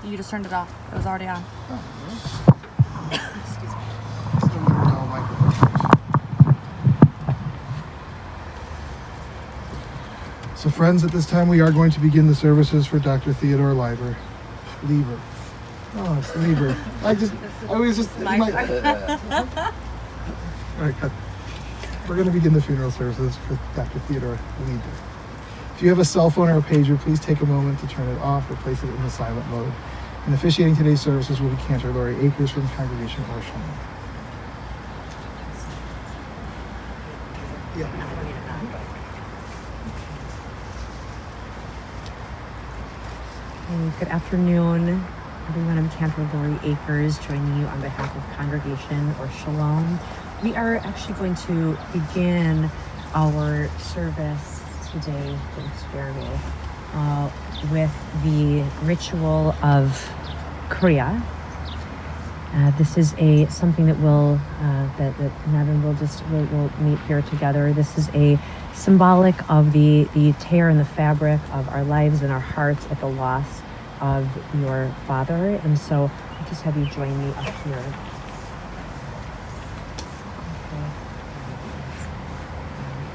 You just turned it off. It was already on. Excuse me. So friends, at this time we are going to begin the services for Dr. Theodore Liber. Oh, it's Liber. All right, cut. We're going to begin the funeral services for Dr. Theodore Liber. If you have a cell phone or a pager, please take a moment to turn it off or place it in the silent mode. And officiating today's services will be Cantor Lori Akers from the congregation Orsham. Good afternoon, everyone. I'm Cantor Lori Akers, joining you on behalf of Congregation or Shalom. We are actually going to begin our service today, thanks Jeremy, with the ritual of Kriya. This is something that that Nevin will meet here together. This is a symbolic of the tear in the fabric of our lives and our hearts at the loss of your father. And so I'll just have you join me up here. Okay.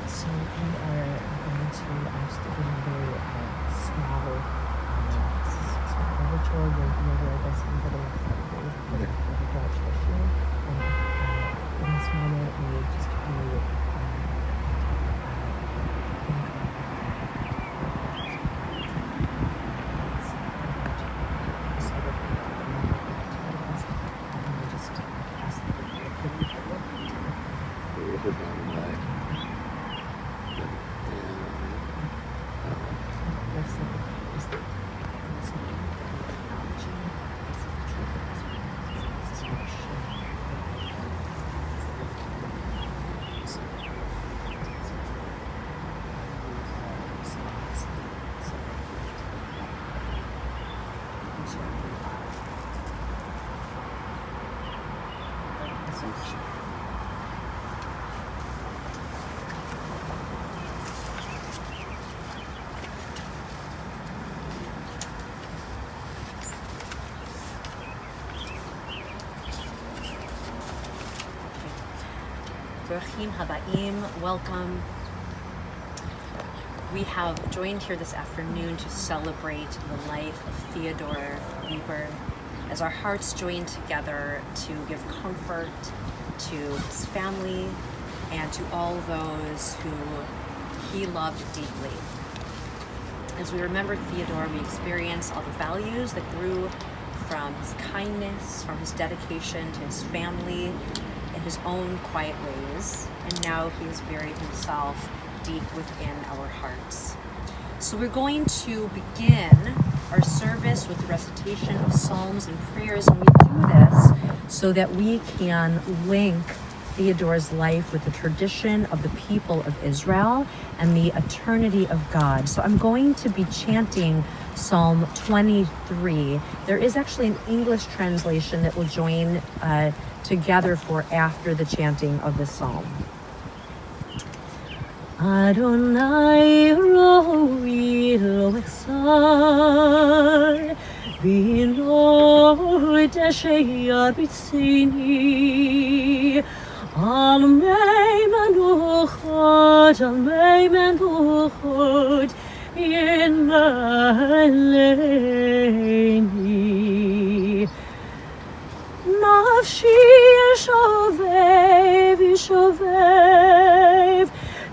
So we are going to just do a very small ritual. You'll wear this in the next for the graduation. In this moment, we just Baruchim Habaim, welcome. We have joined here this afternoon to celebrate the life of Theodore Liber, as our hearts join together to give comfort to his family and to all those who he loved deeply. As we remember Theodore, we experience all the values that grew from his kindness, from his dedication to his family, in his own quiet ways, and now he has buried himself deep within our hearts. So we're going to begin our service with the recitation of psalms and prayers, and we do this so that we can link Theodore's life with the tradition of the people of Israel and the eternity of God. So I'm going to be chanting Psalm 23. There is actually an English translation that will join together for after the chanting of the psalm. Adonai roi lo echsar v'lo desheyar b'tzini al mei menuchot yinaleni nafshi yishovev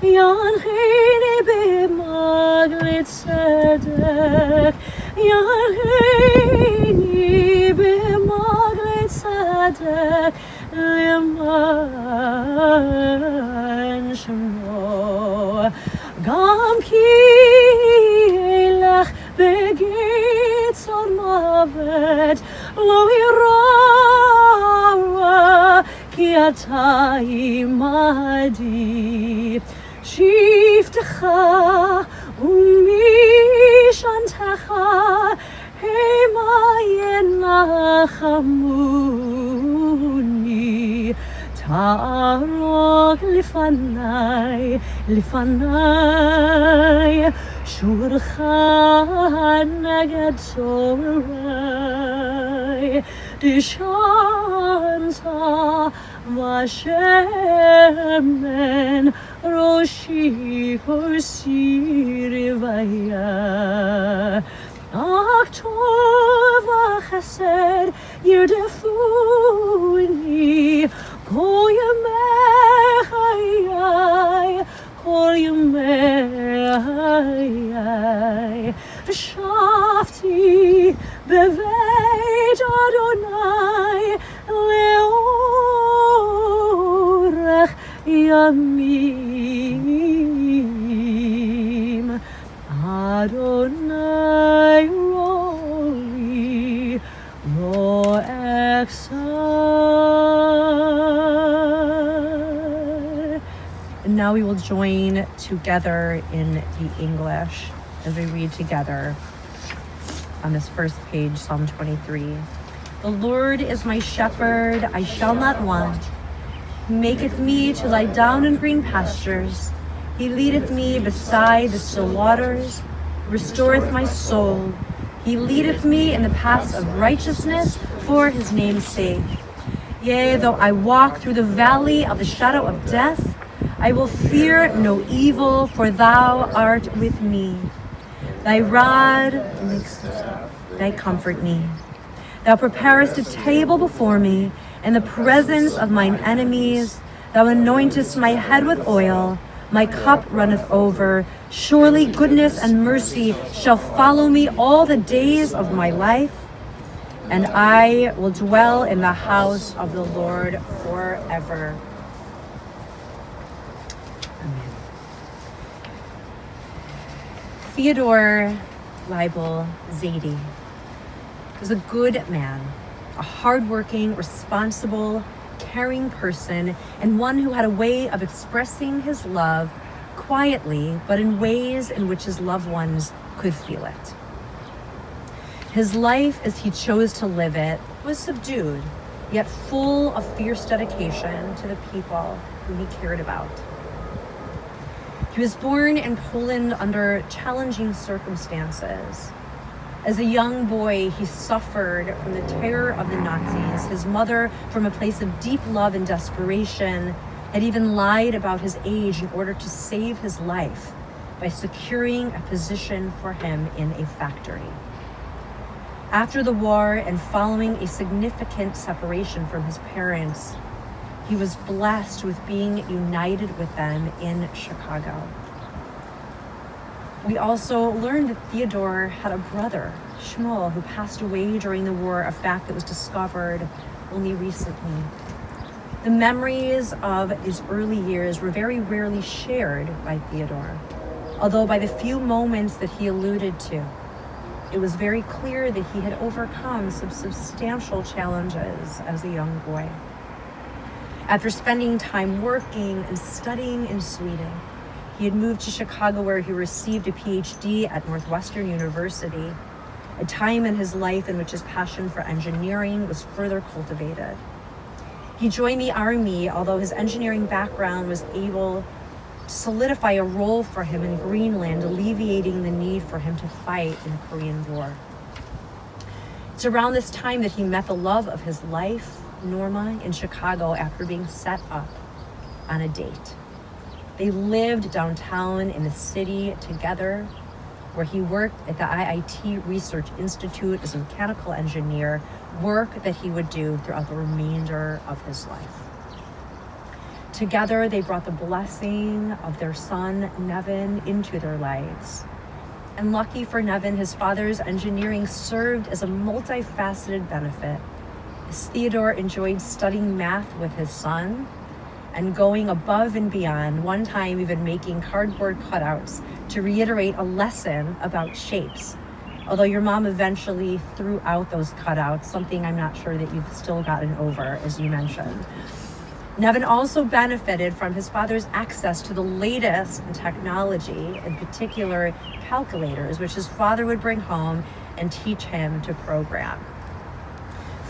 yanchini b'maglit tzedek yanchini b'maglit tzedek leman shemo gam ki elach begitzor mavet lo ira ki ata imadi shiftecha umishantecha hema yenachamuni ta'arok lifanai לפניי שולחן נגד צהרי דשנת ושמן ראשי כוסי רוויה אך טוב וחסד ירדפוני כל ימי חיי כל ימי חיי ושבתי בבית אדוני לאורך ימים אדוני רואי לא אחסר. And now we will join together in the English as we read together on this first page, Psalm 23. The Lord is my shepherd, I shall not want. He maketh me to lie down in green pastures. He leadeth me beside the still waters, restoreth my soul. He leadeth me in the paths of righteousness for his name's sake. Yea, though I walk through the valley of the shadow of death, I will fear no evil, for thou art with me. Thy rod and thy comfort me. Thou preparest a table before me in the presence of mine enemies. Thou anointest my head with oil. My cup runneth over. Surely goodness and mercy shall follow me all the days of my life, and I will dwell in the house of the Lord forever. Amen. Theodore Liber Zadie was a good man, a hardworking, responsible, caring person, and one who had a way of expressing his love quietly, but in ways in which his loved ones could feel it. His life, as he chose to live it, was subdued, yet full of fierce dedication to the people whom he cared about. He was born in Poland under challenging circumstances. As a young boy, he suffered from the terror of the Nazis. His mother, from a place of deep love and desperation, had even lied about his age in order to save his life by securing a position for him in a factory. After the war and following a significant separation from his parents, he was blessed with being united with them in Chicago. We also learned that Theodore had a brother, Shmuel, who passed away during the war, a fact that was discovered only recently. The memories of his early years were very rarely shared by Theodore, although by the few moments that he alluded to, it was very clear that he had overcome some substantial challenges as a young boy. After spending time working and studying in Sweden, he had moved to Chicago, where he received a PhD at Northwestern University, a time in his life in which his passion for engineering was further cultivated. He joined the Army, although his engineering background was able to solidify a role for him in Greenland, alleviating the need for him to fight in the Korean War. It's around this time that he met the love of his life, Norma, in Chicago, after being set up on a date. They lived downtown in the city together, where he worked at the IIT Research Institute as a mechanical engineer, work that he would do throughout the remainder of his life. Together, they brought the blessing of their son, Nevin, into their lives. And lucky for Nevin, his father's engineering served as a multifaceted benefit, as Theodore enjoyed studying math with his son and going above and beyond, one time even making cardboard cutouts to reiterate a lesson about shapes. Although your mom eventually threw out those cutouts, something I'm not sure that you've still gotten over, as you mentioned. Nevin also benefited from his father's access to the latest in technology, in particular calculators, which his father would bring home and teach him to program.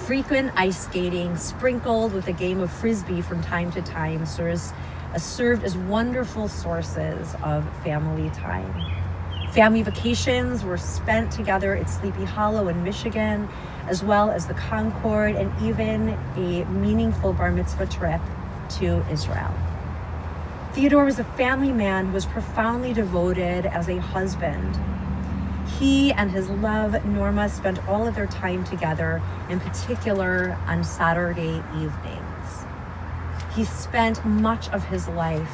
Frequent ice skating, sprinkled with a game of frisbee from time to time, serves served as wonderful sources of family time. Family vacations were spent together at Sleepy Hollow in Michigan, as well as the Concord, and even a meaningful bar mitzvah trip to Israel. Theodore was a family man who was profoundly devoted as a husband. He and his love, Norma, spent all of their time together, in particular on Saturday evenings. He spent much of his life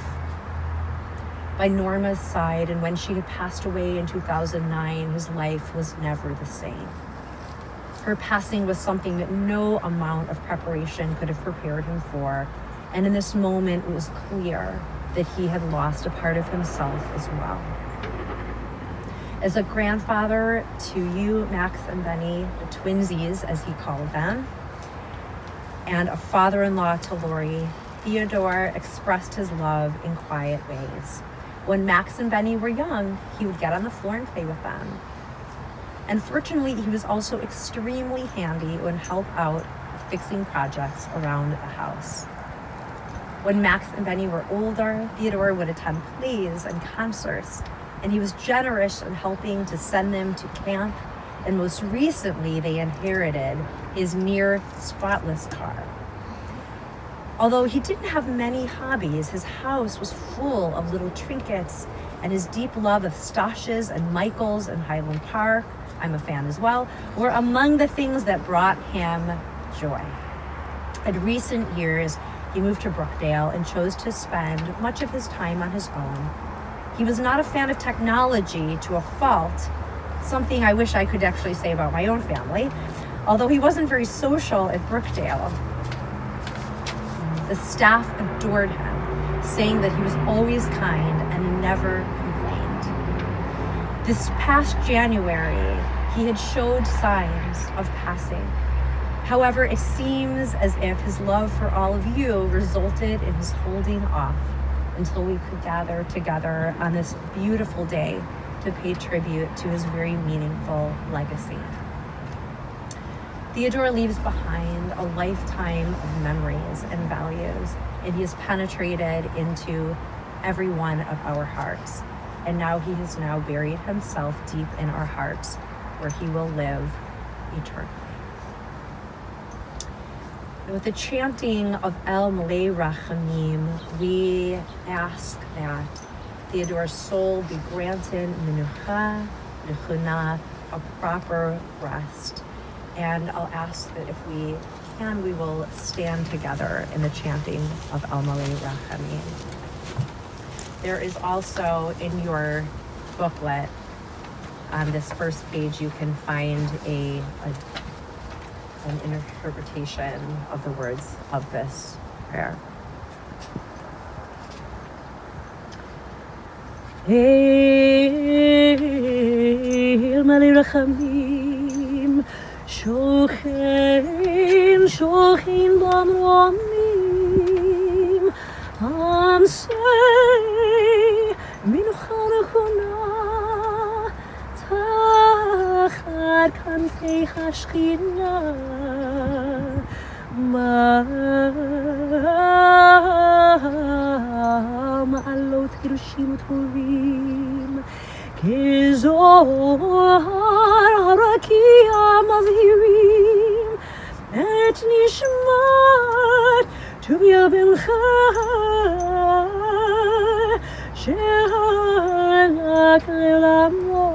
by Norma's side, and when she had passed away in 2009, his life was never the same. Her passing was something that no amount of preparation could have prepared him for, and in this moment, it was clear that he had lost a part of himself as well. As a grandfather to you, Max and Benny, the twinsies, as he called them, and a father-in-law to Lori, Theodore expressed his love in quiet ways. When Max and Benny were young, he would get on the floor and play with them. And fortunately, he was also extremely handy and help out fixing projects around the house. When Max and Benny were older, Theodore would attend plays and concerts, and he was generous in helping to send them to camp, and most recently, they inherited his near spotless car. Although he didn't have many hobbies, his house was full of little trinkets, and his deep love of Stosh's and Michael's in Highland Park, I'm a fan as well, were among the things that brought him joy. In recent years, he moved to Brookdale and chose to spend much of his time on his own. He was not a fan of technology to a fault, something I wish I could actually say about my own family, although he wasn't very social at Brookdale. The staff adored him, saying that he was always kind and he never complained. This past January, he had showed signs of passing. However, it seems as if his love for all of you resulted in his holding off until we could gather together on this beautiful day to pay tribute to his very meaningful legacy. Theodore leaves behind a lifetime of memories and values, and he has penetrated into every one of our hearts. And now he has now buried himself deep in our hearts, where he will live eternally. And with the chanting of El Malei Rachamim, we ask that Theodore's soul be granted menucha, nechuna, a proper rest. And I'll ask that if we can, we will stand together in the chanting of El Malei Rachamim. There is also in your booklet, on this first page, you can find an interpretation of the words of this prayer. El Malei Rachamim, Shochen, Shochen Bamromim, Amsei, Minucha Nechuna, Tachat Kanfei HaShechina, Ma'alot Hiroshim Tovim, Kezohar Harakia Mazhirim, Et Nishmat Tuvia Bencha, Shehalak Lelamo,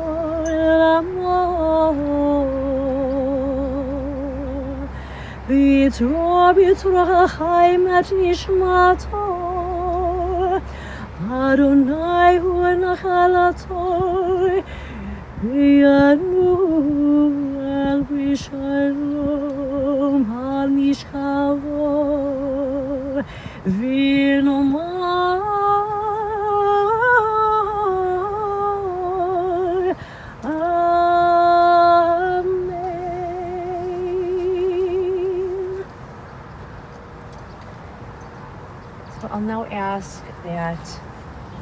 Vitro Chaim Et Nishmato, Adonai hu nachalato, Yanu el b'shalom al mishkavo, v'nomar Amen. So I'll now ask that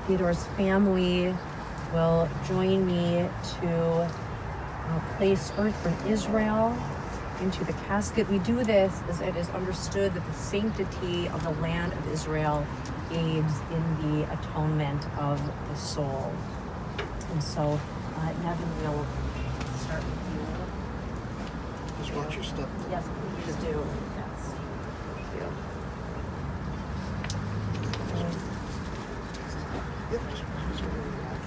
Theodore's family will join me to place Earth from Israel into the casket. We do this as it is understood that the sanctity of the land of Israel aids in the atonement of the soul. And so, Nevin will start with you. Just watch your step. Yes, please do. Yes. Thank you. Yep, just wherever you're at.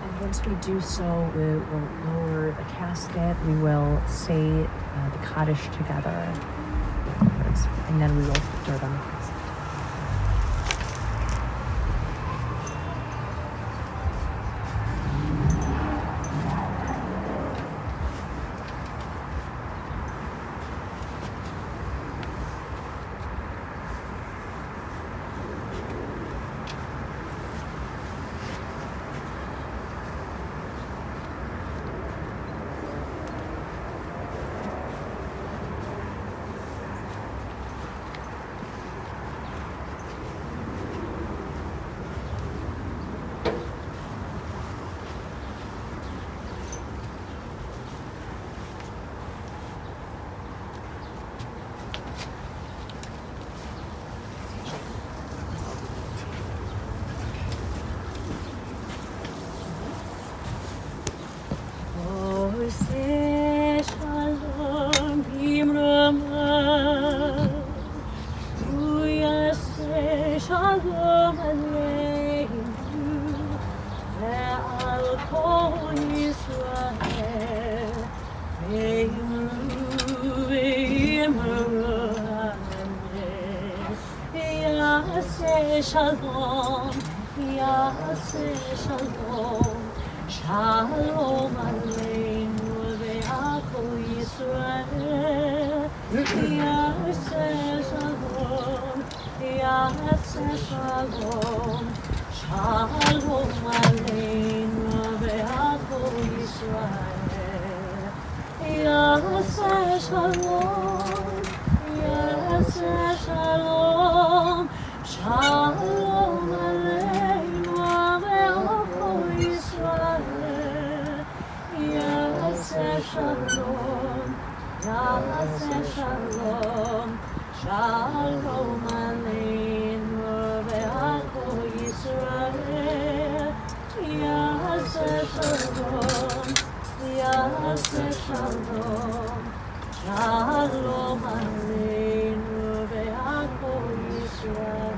And once we do so, we will lower the casket. We will say the Kaddish together. And then we will put dirt on the casket. Shalom, Yaseh Shalom, Shalom Aleinu ve'Akol Yisrael. Yaseh Shalom, Yaseh Shalom, Shalom Aleinu ve'Akol Yisrael. Yaseh Shalom, Yaseh Shalom. Shalom Aleinu ve'Akol Yisrael. Yaseh Shalom, Yaseh Shalom. Shalom Aleinu ve'Akol Yisrael. Yaseh Shalom, Yaseh Shalom. Shalom Aleinu ve'Akol Yisrael.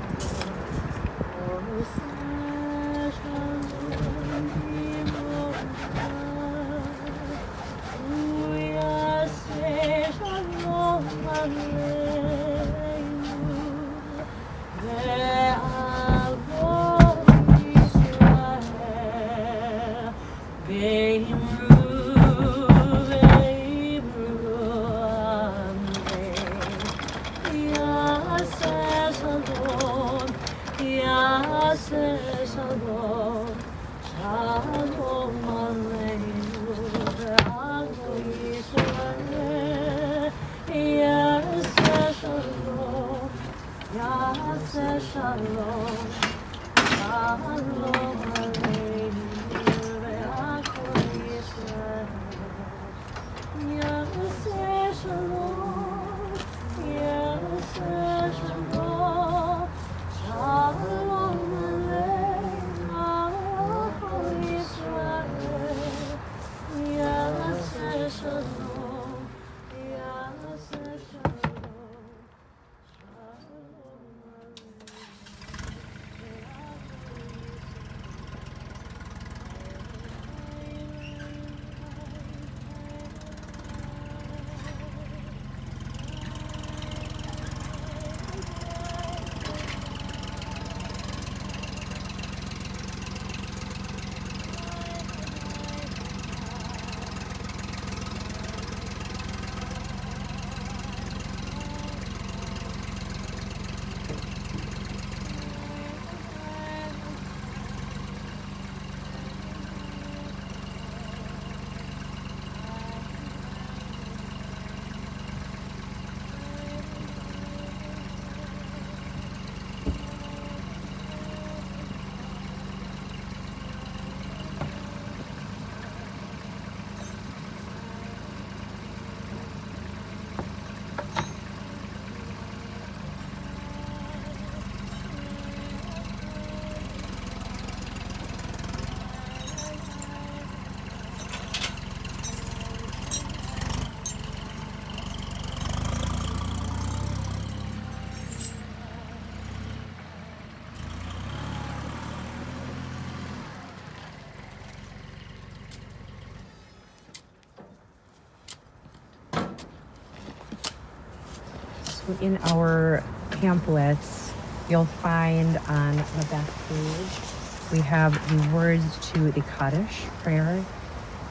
So in our pamphlets, you'll find on the back page, we have the words to the Kaddish prayer.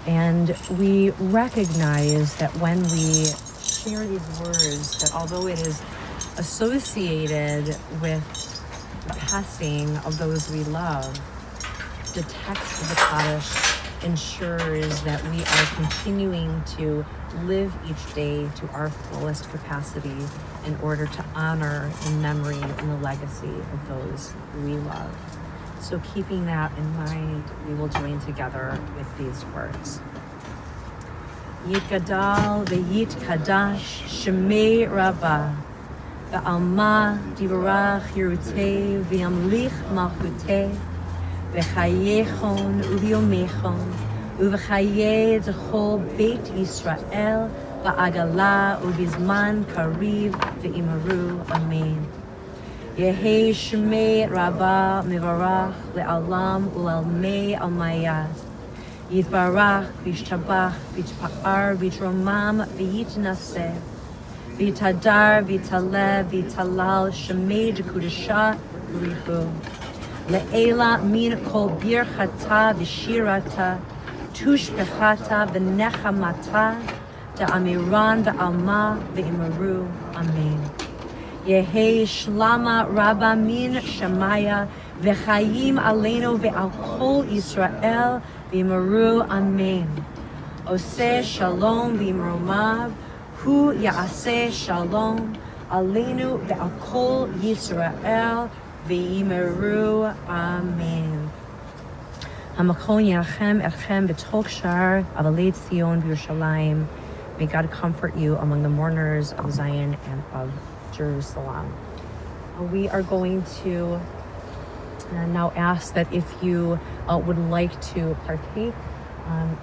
And we recognize that when we share these words, that although it is associated with the passing of those we love, the text of the Kaddish ensures that we are continuing to live each day to our fullest capacity in order to honor the memory and the legacy of those we love. So keeping that in mind, we will join together with these words. Yitgadal ve'yit kadash shemei rabah ve'alma divarach yirutei ve'yamlich malchutei ve'chayechon uviomechon uvechaye d'chol beit Yisrael ba'agala ubizman kariv ve'imaru amen. Yehi shemei rabah mivarach le'alam u'almei almayah Yitbarach, Vishtabach, Vishpa'ar, Vitromam, V'yitnaseh, V'tadar, V'taleh, V'talal, Shemei Kudasha, Rihu. Le'ela min kol birchata v'shirata, tushbechata v'nechamata, da'amiran v'alma v'imaru, Amen. Yehi shlama rabba min shemaya, v'chayim aleinu v'al kol Yisrael, V'maru amen. Oseh shalom v'imromav, hu ya'aseh shalom, aleinu ve'al kol Yisrael, v'yimaru amen. Hamakon yachem echem b'tol shar avalei Tzion v'Yerushalayim. May God comfort you among the mourners of Zion and of Jerusalem. We are going to now ask that if you would like to partake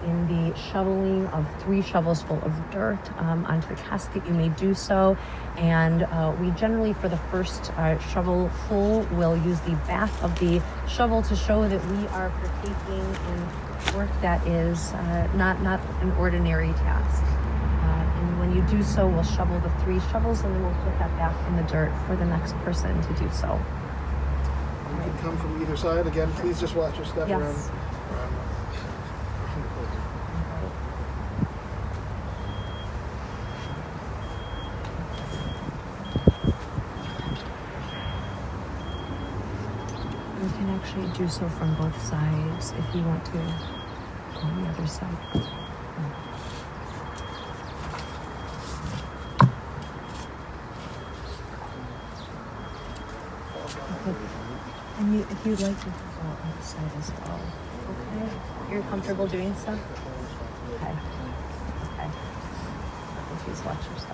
in the shoveling of 3 shovels full of dirt onto the casket, you may do so. And we generally, for the first shovel full, will use the back of the shovel to show that we are partaking in work that is not an ordinary task. And when you do so, we'll shovel the 3 shovels and then we'll put that back in the dirt for the next person to do so. You can come from either side. Again, please just watch your step around. You can actually do so from both sides if you want to on the other side. And if you'd like to go on the side as well. Okay. You're comfortable doing so? Okay. Okay. Please watch yourself.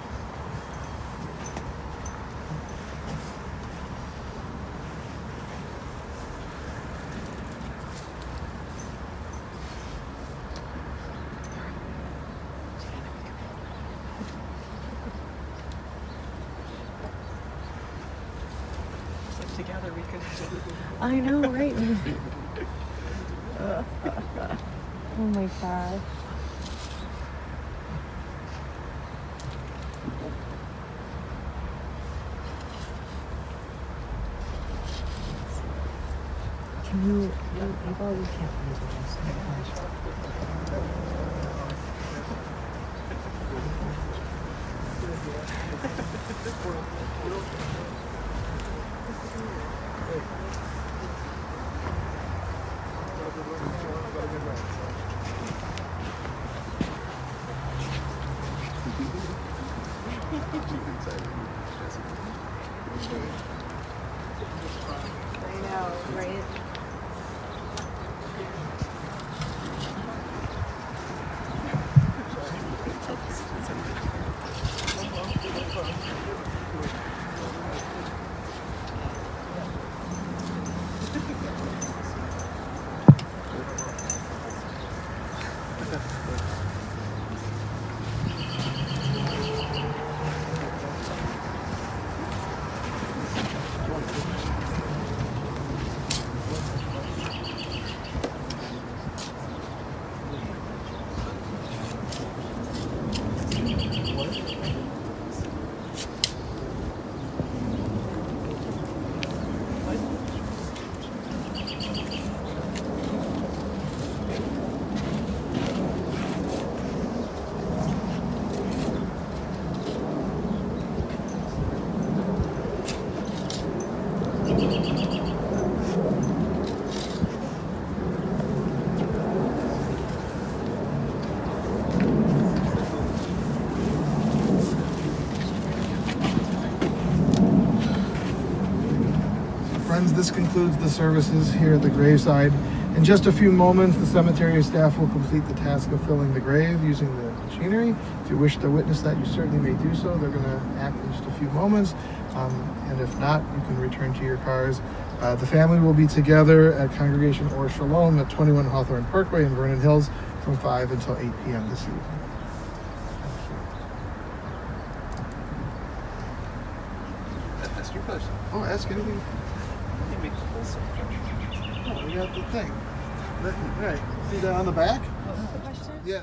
Together we could. I know, right? Oh my God. Can you able? We can't really do this. I know, right? this concludes the services here at the graveside. In just a few moments, the cemetery staff will complete the task of filling the grave using the machinery. If you wish to witness that, you certainly may do so. They're going to act in just a few moments. And if not, you can return to your cars. The family will be together at Congregation Or Shalom at 21 Hawthorne Parkway in Vernon Hills from 5 until 8 p.m. this evening. Ask your question. Oh, ask anything. Oh, we got the thing. Right. See that on the back? What was the question? Yeah.